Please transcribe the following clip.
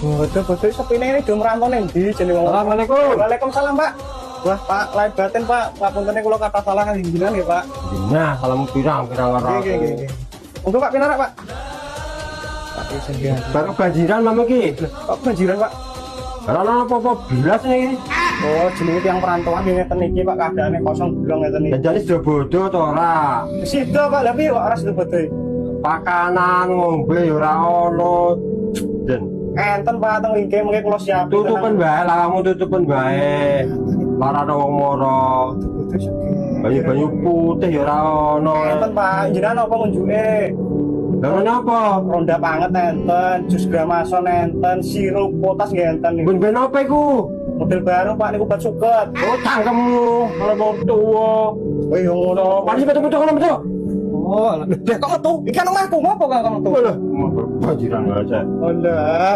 Betul sepine ini do merantau ning ndi jenenge wong. Assalamualaikum. Waalaikumsalam, Pak. Wah, Pak, lain batin, Pak. Papunten kula kata salah jenengan nggih, Pak. Nah, kalau pirang ora. Nggih. Monggo Pak pinarak, Pak. Pak jenengan. Baru banjiran mama ki. Kok banjiran, Pak? Ora ana apa-apa bilas nih. Oh, jenenge tiyang perantauan ngeten iki, Pak, keadaane kosong belum ngeten iki. Jajane sudah bodoh to ora. Sido, Pak, lha piye kok ora sido bodoh. Pakanan ngombe ya ora ono. Den, Enten Pak teng iki mengke kula siapin. tutupen bae, lawangmu tutupen bae. Lara ana wong moro. Banyu-banyu putih ya ora ono. Enten Pak, jenengan apa ngunjuke? Lah napa? Ronda banget enten, jus gramason enten, sirup potas nggih enten niku. Ben apa iku? Model baru Pak niku obat suket. Oh, cangkemmu, kalau mau tua. Oh iya ngono. Paling betul-betul kalau betul. Oh, lah kok metu? Iki kan omahku, ngopo kok metu? Walah, banjiran aja. Oh lah.